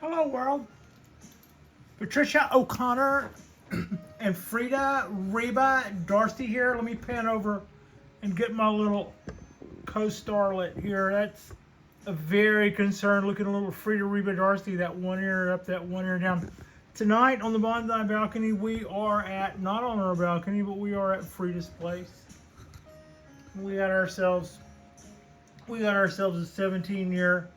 Hello world. Patricia O'Connor and Frida, Reba, Darcy here. Let me pan over and get my little co-starlet here. That's a very concerned looking little Frida, Reba, Darcy. That one ear up, that one ear down. Tonight on the Bonsai balcony, we are at, not on our balcony, but we are at Frida's place. We got ourselves a 17-year-old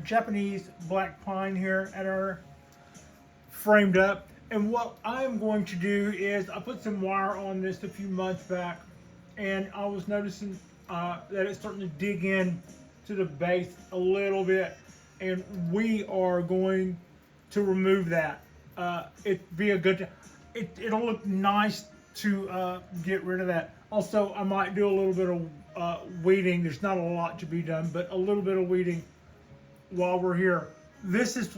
Japanese black pine here at our framed up. And what I'm going to do is I put some wire on this a few months back, and I was noticing that it's starting to dig in to the base a little bit, and we are going to remove that. It'd be a good, it'll look nice to get rid of that. Also, I might do a little bit of weeding. There's not a lot to be done, but a little bit of weeding while we're here. This is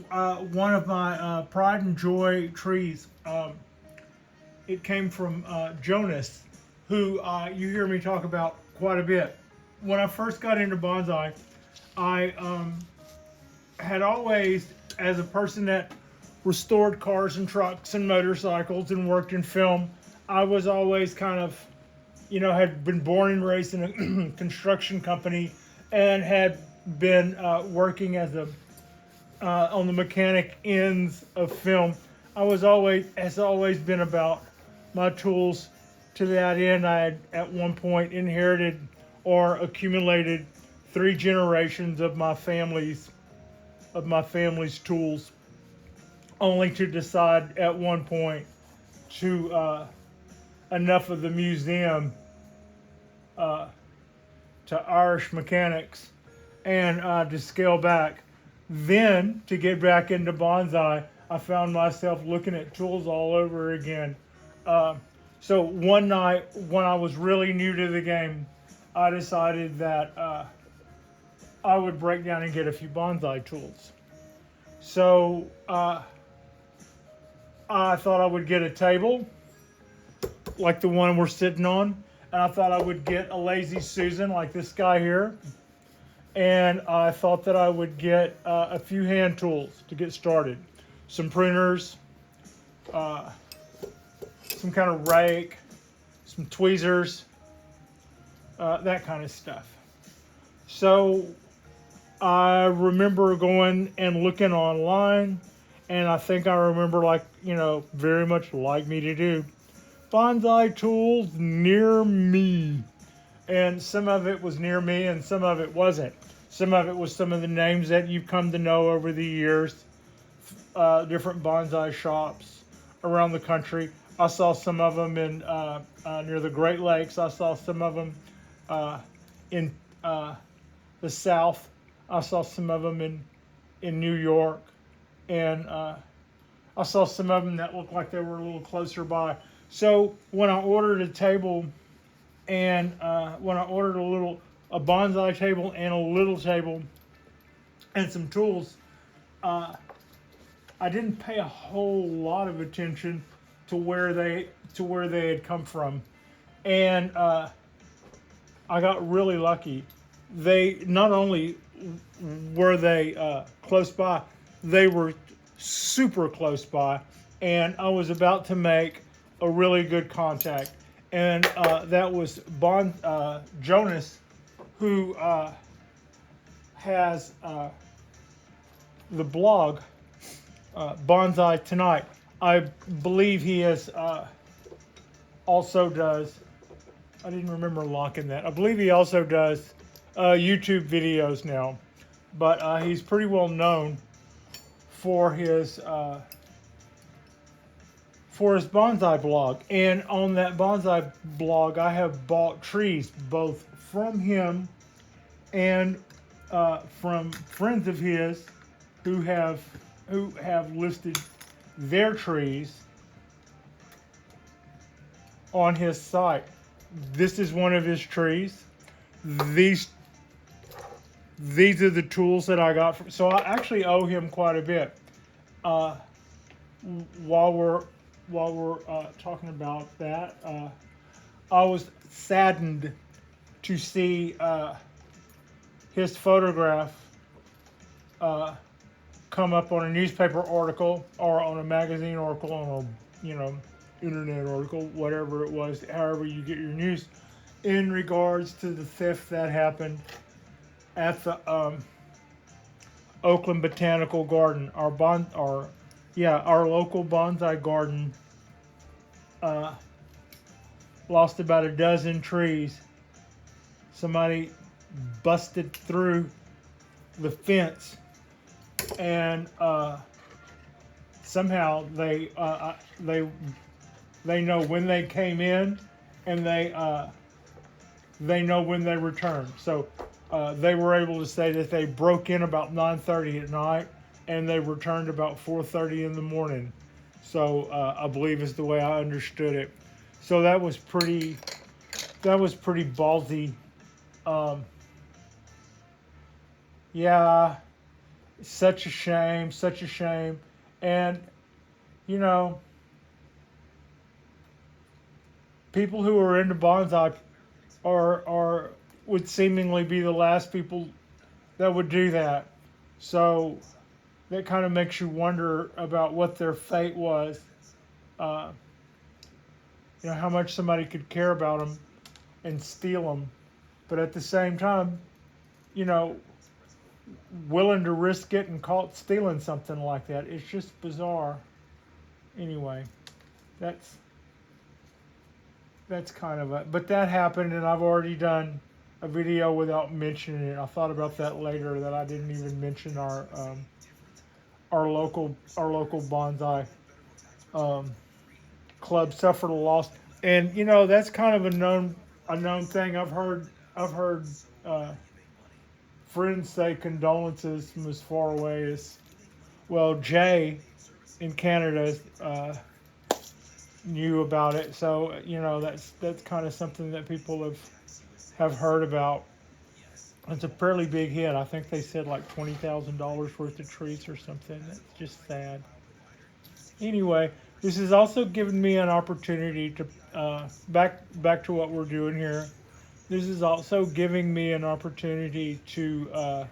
one of my pride and joy trees. It came from Jonas, who you hear me talk about quite a bit. When I first got into bonsai, I had always, as a person that restored cars and trucks and motorcycles and worked in film, I was always kind of, had been born and raised in a construction company and had been working as a on the mechanic ends of film. Has always been about my tools to that end. I had at one point inherited or accumulated 3 generations of my family's tools, only to decide at one point to enough of the museum to Irish mechanics and to scale back. Then, to get back into bonsai, I found myself looking at tools all over again. So one night, when I was really new to the game, I decided that I would break down and get a few bonsai tools. So I thought I would get a table, like the one we're sitting on, and I thought I would get a Lazy Susan, like this guy here. And I thought that I would get a few hand tools to get started. Some pruners, some kind of rake, some tweezers, that kind of stuff. So I remember going and looking online, and I think I remember, very much like me to do, bonsai tools near me. And some of it was near me and some of it wasn't. Some of it was some of the names that you've come to know over the years, different bonsai shops around the country. I saw some of them in near the Great Lakes. I saw some of them in the South. I saw some of them in New York. And I saw some of them that looked like they were a little closer by. So when I ordered a table, and when I ordered a bonsai table and a little table and some tools, I didn't pay a whole lot of attention to where they had come from, and I got really lucky. They not only were they close by, they were super close by, and I was about to make a really good contact. And that was Jonas, who has the blog Bonsai Tonight. I believe he has also does. I didn't remember locking that. I believe he also does YouTube videos now, but he's pretty well known for his bonsai blog. And on that bonsai blog, I have bought trees both from him and from friends of his who have listed their trees on his site. This is one of his trees. These are the tools that I got from, so I actually owe him quite a bit. While we're talking about that, I was saddened to see his photograph come up on a newspaper article or on a magazine article, on a internet article, whatever it was, however you get your news, in regards to the theft that happened at the Oakland Botanical Garden. Our local bonsai garden uh, lost about a dozen trees. Somebody busted through the fence, and somehow they know when they came in, and they know when they returned. So they were able to say that they broke in about 9:30 at night, and they returned about 4:30 in the morning. So I believe is the way I understood it. So that was pretty ballsy. Um, yeah, such a shame, such a shame. And you know, people who are into bonsai are would seemingly be the last people that would do that. So that kind of makes you wonder about what their fate was. Uh, how much somebody could care about them and steal them, but at the same time, you know, willing to risk getting caught stealing something like that. It's just bizarre. Anyway, that's kind of it. But that happened, and I've already done a video without mentioning it. I thought about that later, that I didn't even mention our local bonsai um, club suffered a loss, and that's kind of a known thing. I've heard uh, friends say condolences from as far away as, well, Jay in Canada knew about it, so that's kind of something that people have heard about. It's a fairly big hit. I think they said like $20,000 worth of trees or something. That's just sad. Anyway, this has also given me an opportunity to back to what we're doing here. This is also giving me an opportunity to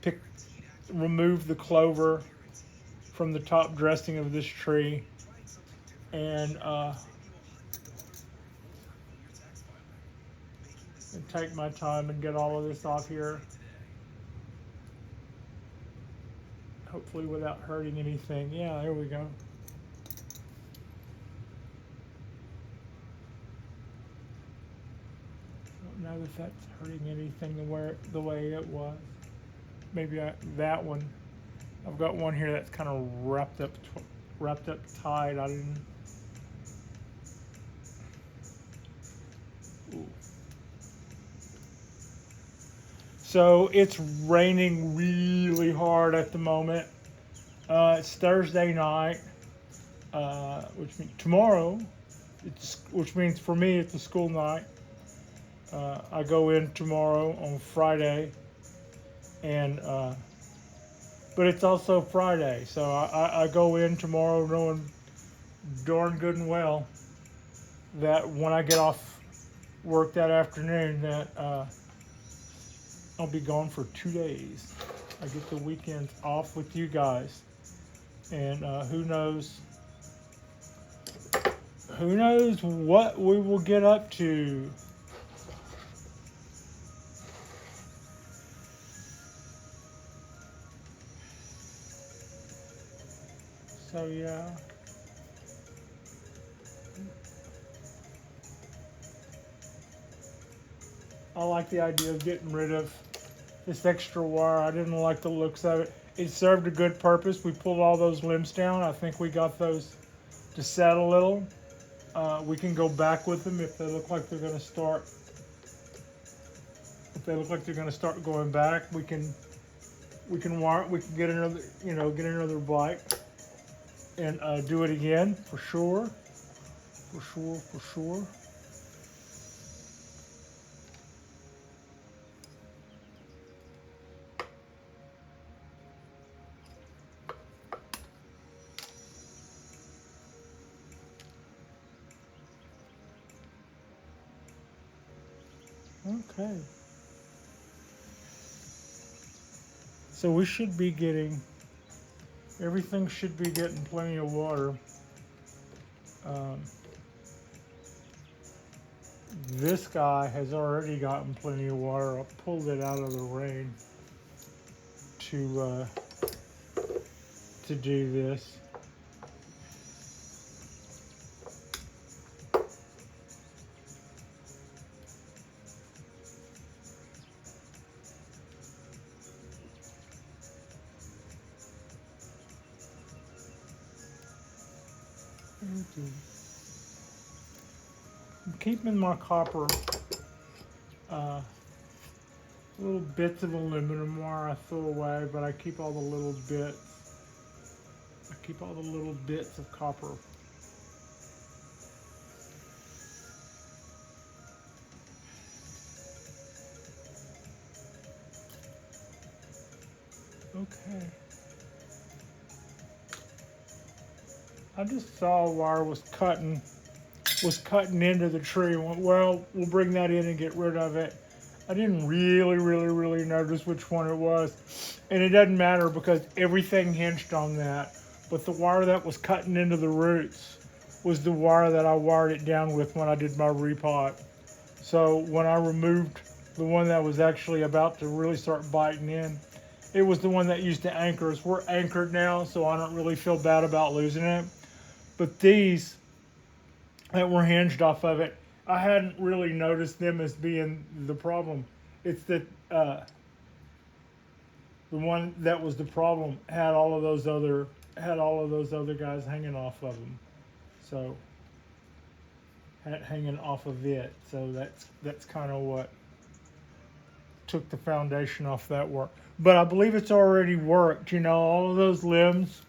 pick remove the clover from the top dressing of this tree, and take my time and get all of this off here, hopefully without hurting anything. Yeah, there we go. Don't know if that's hurting anything the way it was. Maybe that one. I've got one here that's kind of wrapped up tight. I didn't. Ooh. So it's raining really hard at the moment. It's Thursday night, which means tomorrow. Which means for me it's a school night. I go in tomorrow on Friday, and but it's also Friday, so I go in tomorrow knowing darn good and well that when I get off work that afternoon, that I'll be gone for 2 days. I get the weekend off with you guys, and who knows what we will get up to. So yeah. I like the idea of getting rid of this extra wire. I didn't like the looks of it. It served a good purpose. We pulled all those limbs down. I think we got those to set a little. We can go back with them if they look like they're going to start. If they look like they're going to start going back, we can wire. We can get another bike and do it again for sure. For sure. Okay. So we should be getting, everything should be getting plenty of water. Um, this guy has already gotten plenty of water. I pulled it out of the rain to do this. I'm keeping my copper, little bits of aluminum wire I throw away, but I keep all the little bits. I keep all the little bits of copper. Okay. I just saw a wire was cutting into the tree and went, well, we'll bring that in and get rid of it. I didn't really notice which one it was. And it doesn't matter because everything hinged on that. But the wire that was cutting into the roots was the wire that I wired it down with when I did my repot. So when I removed the one that was actually about to really start biting in, it was the one that used to anchor us. We're anchored now, so I don't really feel bad about losing it. But these that were hinged off of it, I hadn't really noticed them as being the problem. It's that the one that was the problem had all of those other guys hanging off of them. So hanging off of it. So that's kind of what took the foundation off that work. But I believe it's already worked. You know, all of those limbs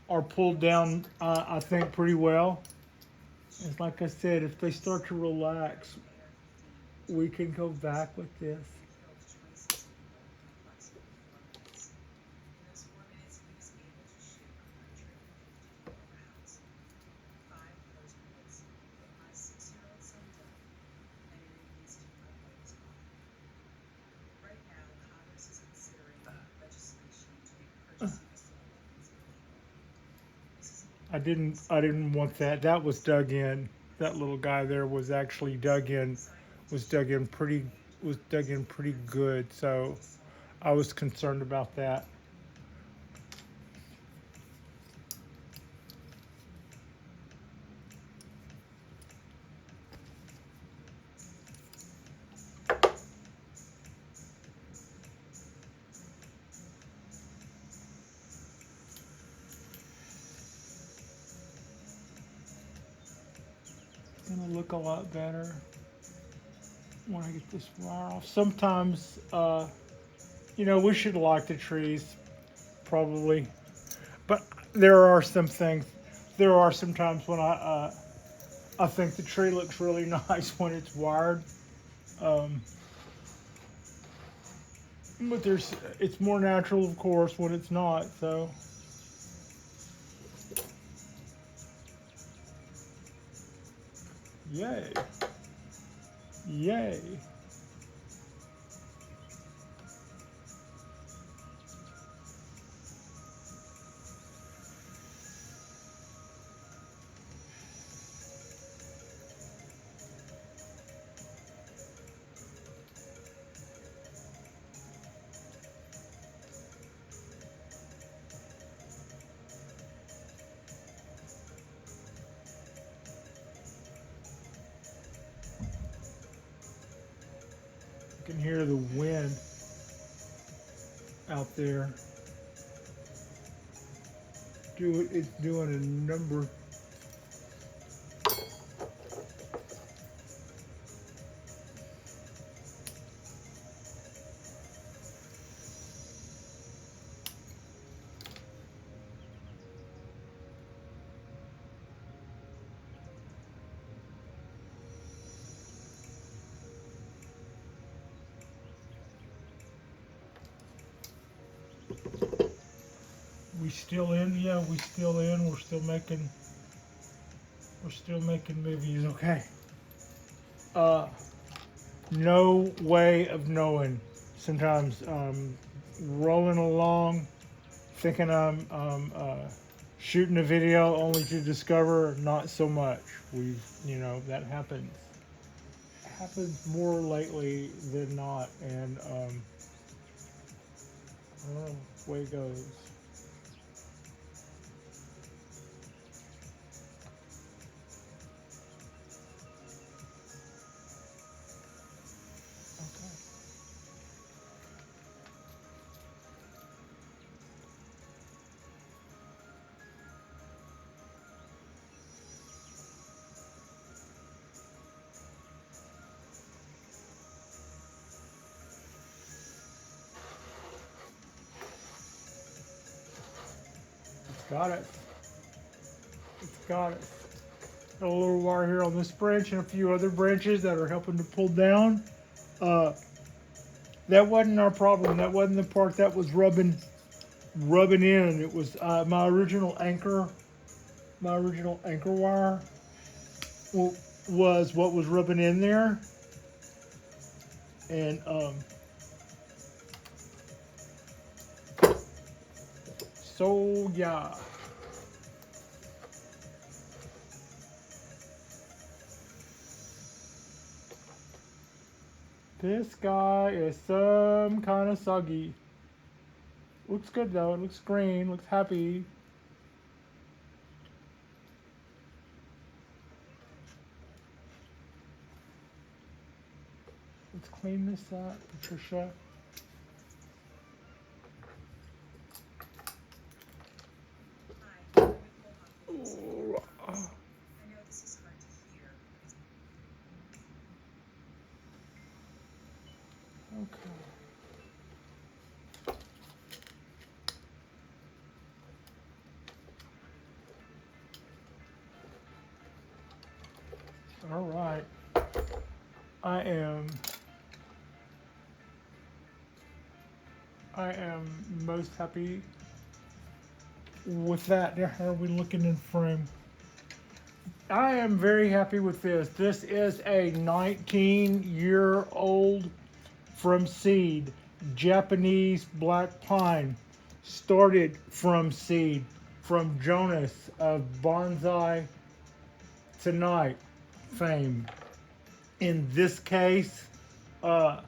are pulled down, I think, pretty well. It's like I said, if they start to relax, we can go back with this. I didn't want that. That was dug in. That little guy there was actually dug in, was dug in pretty, was dug in pretty good. So I was concerned about that. Gonna look a lot better when I get this wire off. Sometimes, you know, we should like the trees, probably, but there are some things. There are some times when I think the tree looks really nice when it's wired. Um, but it's more natural, of course, when it's not. So. Yay. Yay. You can hear the wind out there. It's doing a number. We still in? Yeah, we still in. We're still making movies. Okay. No way of knowing. Sometimes rolling along, thinking I'm shooting a video, only to discover not so much. That happens more lately than not, and I don't know, way it goes. Okay. It's got it. It's got it. Got a little wire here on this branch and a few other branches that are helping to pull down. That wasn't our problem. That wasn't the part that was rubbing in. It was my original anchor. My original anchor wire was what was rubbing in there, and so yeah. This guy is some kind of soggy. Looks good though. It looks green. Looks happy. Let's clean this up, Patricia. Ooh. Okay. All right. I am most happy with that. How are we looking in frame? I am very happy with this. This is a 19-year-old from seed Japanese black pine. Started from seed from Jonas of Bonsai Tonight fame. In this case, a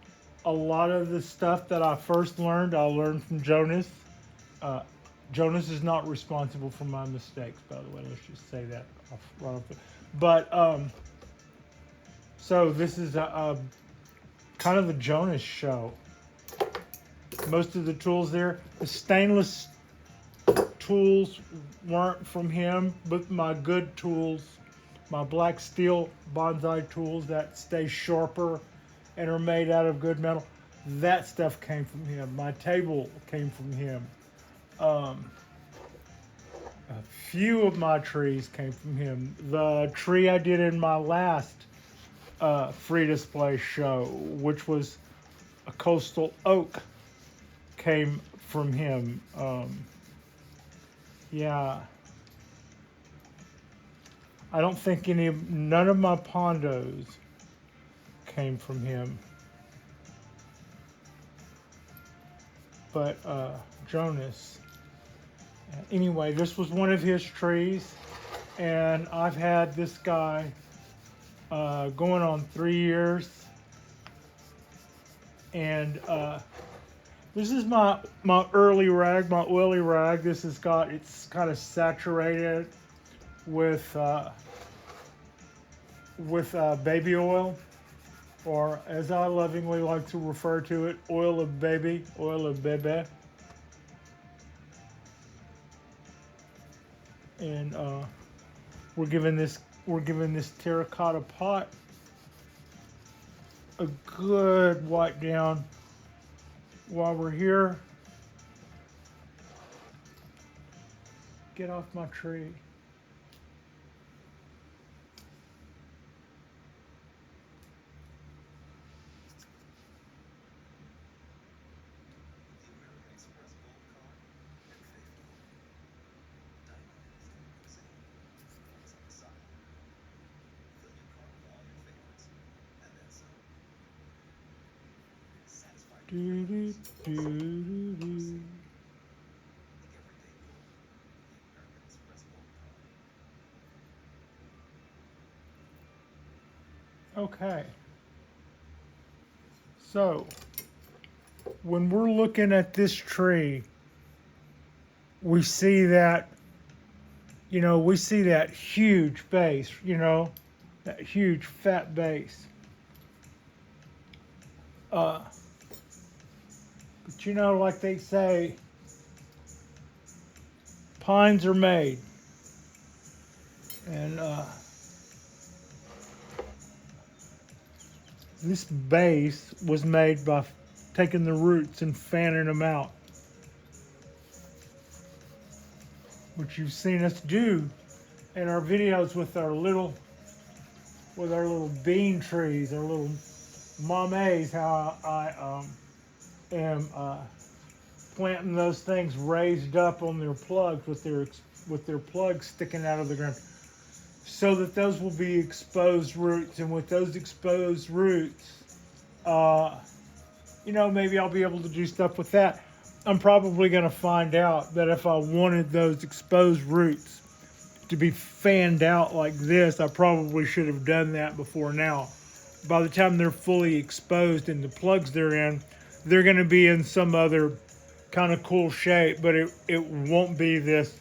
lot of the stuff that I first learned, I learned from Jonas. Jonas is not responsible for my mistakes, by the way. Let's just say that right off. But so this is a kind of a Jonas show. Most of the tools there, the stainless tools weren't from him, but my good tools, my black steel bonsai tools that stay sharper and are made out of good metal, that stuff came from him. My table came from him. A few of my trees came from him. The tree I did in my last free display show, which was a coastal oak, came from him. Yeah. I don't think none of my pondos came from him. But Jonas. Anyway, this was one of his trees, and I've had this guy going on 3 years. And this is my early rag, my oily rag. It's kind of saturated with baby oil, or as I lovingly like to refer to it, oil of baby, oil of bebe. And we're giving this terracotta pot a good wipe down while we're here. Get off my tree. Do, do, do, do, do. Okay. So, when we're looking at this tree, we see that, we see that huge base, that huge fat base. Uh, but like they say, pines are made. And this base was made by taking the roots and fanning them out, which you've seen us do in our videos with our little bean trees, our little mames, how I am planting those things raised up on their plugs with their plugs sticking out of the ground, so that those will be exposed roots. And with those exposed roots, maybe I'll be able to do stuff with that. I'm probably going to find out that if I wanted those exposed roots to be fanned out like this, I probably should have done that before now. By the time they're fully exposed and the plugs they're in, they're going to be in some other kind of cool shape, but it won't be this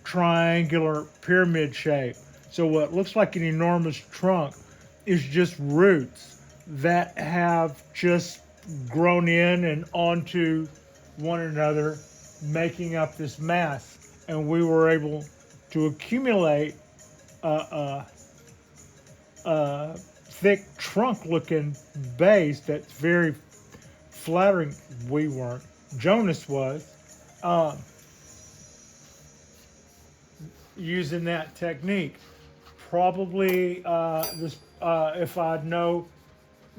triangular pyramid shape. So what looks like an enormous trunk is just roots that have just grown in and onto one another, making up this mass. And we were able to accumulate a thick trunk-looking base that's very flattering. We weren't. Jonas was. Using that technique. Probably if I know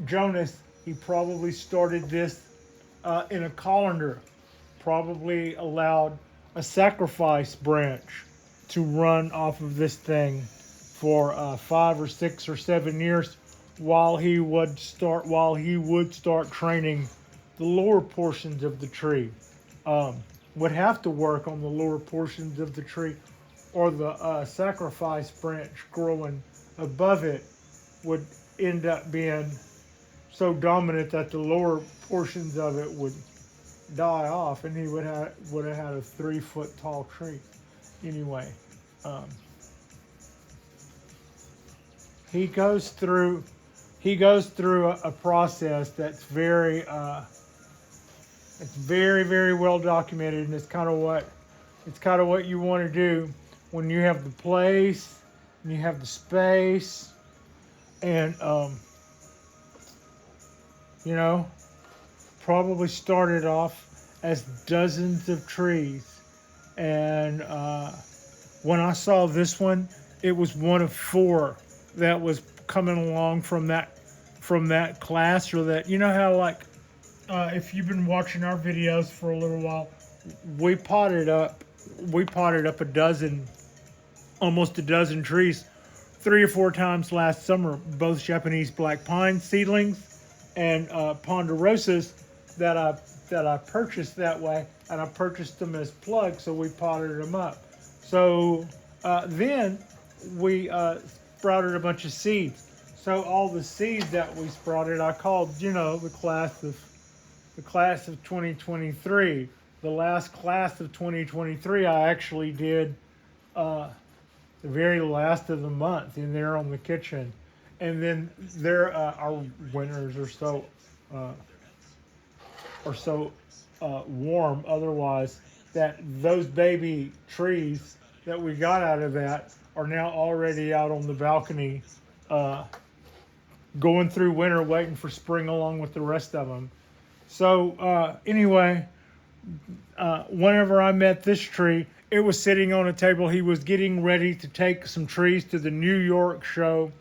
Jonas, he probably started this in a colander. Probably allowed a sacrifice branch to run off of this thing for 5 or 6 or 7 years while he would start training the lower portions of the tree. Would have to work on the lower portions of the tree, or the sacrifice branch growing above it would end up being so dominant that the lower portions of it would die off, and he would have had a 3-foot tall tree. Anyway, he goes through a process that's very very well documented, and it's kind of what you want to do when you have the place and you have the space, and probably started off as dozens of trees. And when I saw this one, it was one of 4 that was coming along from that class, or that, how if you've been watching our videos for a little while, we potted up almost a dozen trees 3 or 4 times last summer, both Japanese black pine seedlings and ponderosas that I purchased that way, and I purchased them as plugs, so we potted them up. So then we sprouted a bunch of seeds. So all the seeds that we sprouted, I called, the class of 2023. The last class of 2023, I actually did the very last of the month in there on the kitchen. And then our winters are so warm otherwise, that those baby trees that we got out of that are now already out on the balcony, going through winter, waiting for spring along with the rest of them. So anyway, whenever I met this tree, it was sitting on a table. He was getting ready to take some trees to the New York show,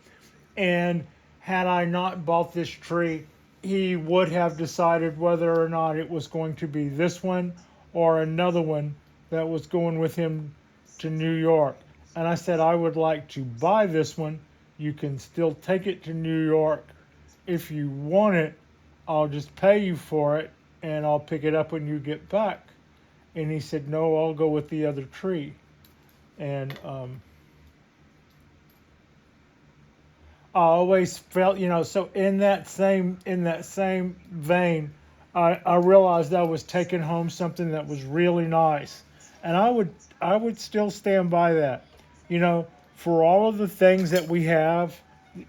and had I not bought this tree, he would have decided whether or not it was going to be this one or another one that was going with him to New York. And I said, I would like to buy this one. You can still take it to New York if you want it. I'll just pay you for it. and I'll pick it up when you get back. And he said, no, I'll go with the other tree. And I always felt, so in that same vein, I realized I was taking home something that was really nice, and I would still stand by that, for all of the things that we have,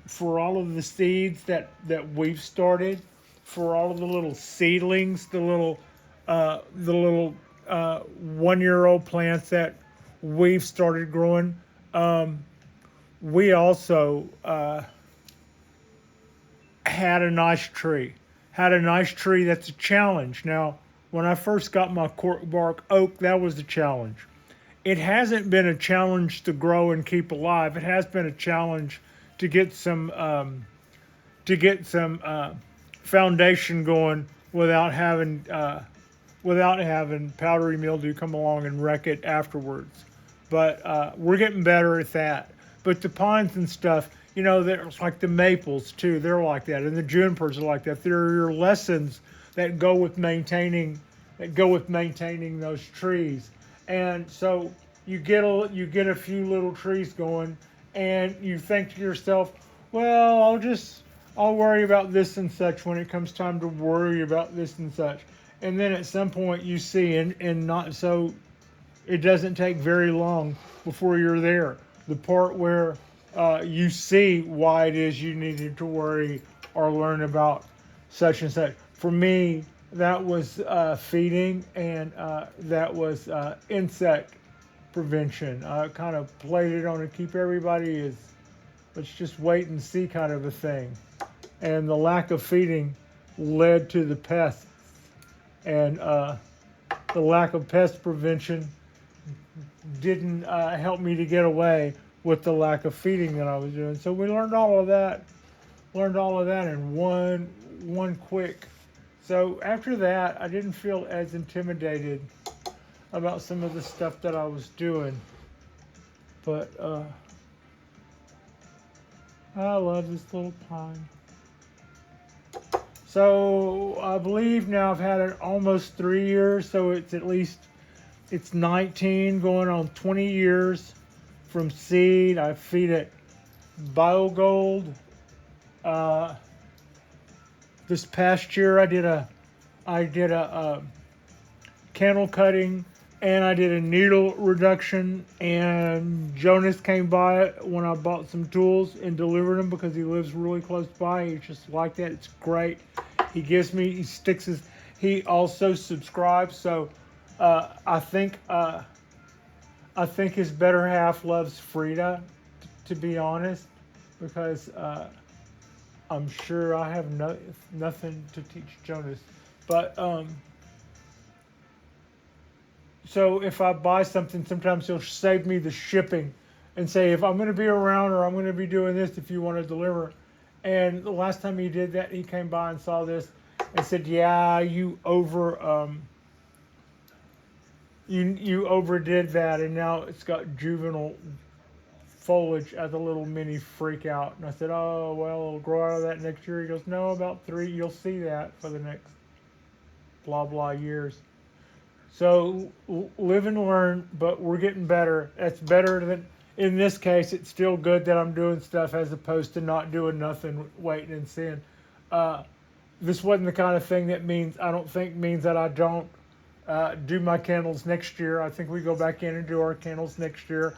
for all of the seeds that we've started, for all of the little seedlings, the little 1 year old plants that we've started growing. We also had a nice tree. Had a nice tree that's a challenge. Now, when I first got my cork bark oak, that was the challenge. It hasn't been a challenge to grow and keep alive. It has been a challenge to get some foundation going without having powdery mildew come along and wreck it afterwards. But we're getting better at that. But the pines and stuff, there's like the maples too. They're like that, and the junipers are like that. There are your lessons that go with maintaining those trees. And so you get a few little trees going, and you think to yourself, well, I'll worry about this and such when it comes time to worry about this and such. And then at some point you see, and not so, it doesn't take very long before you're there. The part where you see why it is you needed to worry or learn about such and such. For me, that was feeding, and that was insect prevention. I kind of played it on to keep everybody as, let's just wait and see kind of a thing. And the lack of feeding led to the pests. And the lack of pest prevention didn't help me to get away with the lack of feeding that I was doing. So we learned all of that in one quick. So after that, I didn't feel as intimidated about some of the stuff that I was doing. But I love this little pine. So I believe now I've had it almost 3 years, so it's 19 going on 20 years from seed. I feed it BioGold. This past year I did a candle cutting, and I did a needle reduction, and Jonas came by when I bought some tools and delivered them because he lives really close by. He's just like that. It's great. He also subscribes. So I think his better half loves Frida, to be honest, because I'm sure I have nothing to teach Jonas. But so if I buy something, sometimes he'll save me the shipping and say, if I'm going to be around or I'm going to be doing this, if you want to deliver. And the last time he did that, he came by and saw this and said, yeah, you overdid that, and now it's got juvenile foliage as a little mini freak out. And I said, oh, well, it'll grow out of that next year. He goes, no, about 3, you'll see that for the next blah, blah years. So live and learn, but we're getting better. That's better than, in this case, it's still good that I'm doing stuff as opposed to not doing nothing, waiting and seeing. This wasn't the kind of thing that means that I don't do my candles next year. I think we go back in and do our candles next year.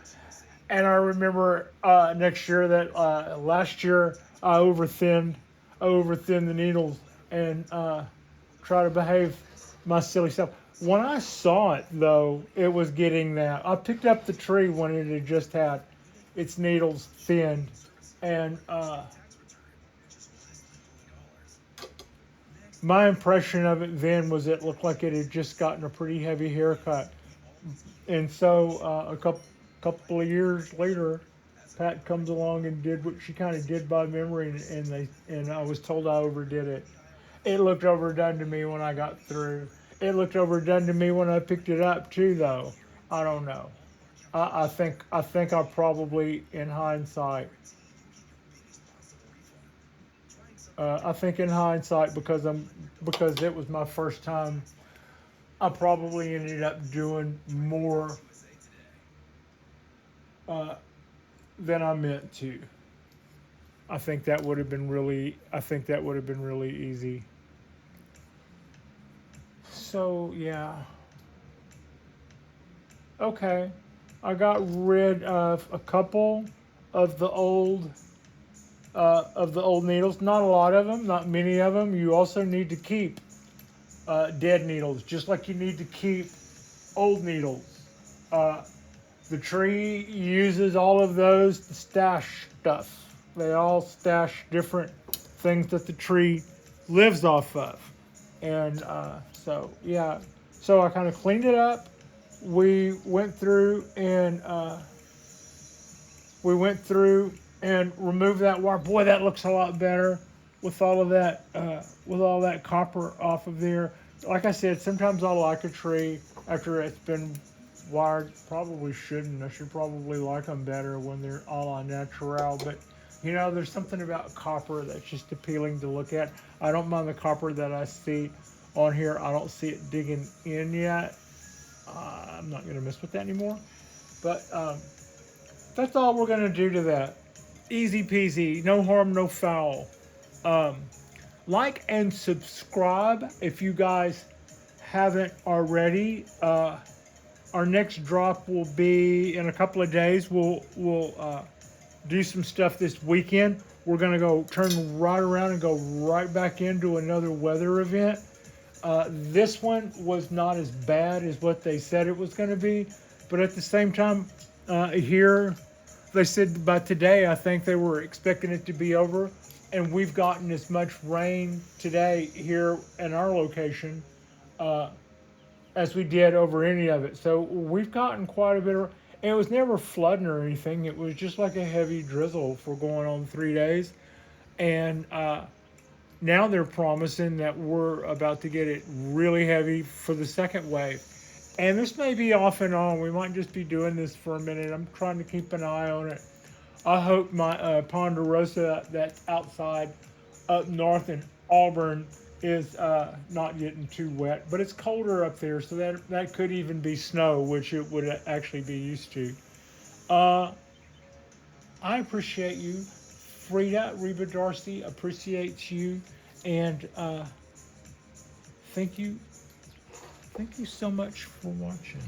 And I remember next year that last year I overthinned the needles and try to behave my silly self. When I saw it, though, it was getting that. I picked up the tree when it had just had its needles thinned, and my impression of it then was it looked like it had just gotten a pretty heavy haircut. And so a couple of years later, Pat comes along and did what she kind of did by memory, and I was told I overdid it. It looked overdone to me when I got through. It looked overdone to me when I picked it up too, though. I don't know. I think I probably, in hindsight, I think in hindsight, because it was my first time, I probably ended up doing more uh, than I meant to. I think that would have been really. I think that would have been really easy. So yeah, okay. I got rid of a couple of the old needles. Not a lot of them. Not many of them. You also need to keep dead needles, just like you need to keep old needles. Uh, the tree uses all of those to stash stuff. They all stash different things that the tree lives off of. And so, yeah, so I kind of cleaned it up. We went through and removed that wire. Boy, that looks a lot better with all that copper off of there. Like I said, sometimes I like a tree after it's been wired. Probably shouldn't. I should probably like them better when they're all on natural. But you know, there's something about copper that's just appealing to look at. I don't mind the copper that I see on here. I don't see it digging in yet. I'm not going to mess with that anymore. But that's all we're going to do to that. Easy peasy. No harm, no foul. Um, like and subscribe if you guys haven't already. Our next drop will be in a couple of days. We'll do some stuff this weekend. We're gonna go turn right around and go right back into another weather event. This one was not as bad as what they said it was going to be, but at the same time, here they said by today, I think they were expecting it to be over, and we've gotten as much rain today here in our location as we did over any of it. So we've gotten quite a bit of. And it was never flooding or anything. It was just like a heavy drizzle for going on 3 days, and now they're promising that we're about to get it really heavy for the second wave. And this may be off and on. We might just be doing this for a minute. I'm trying to keep an eye on it. I hope my ponderosa that's outside up north in Auburn is not getting too wet. But it's colder up there, so that could even be snow, which it would actually be used to. I appreciate you. Frida, Reba Darcy appreciates you. And thank you so much for watching.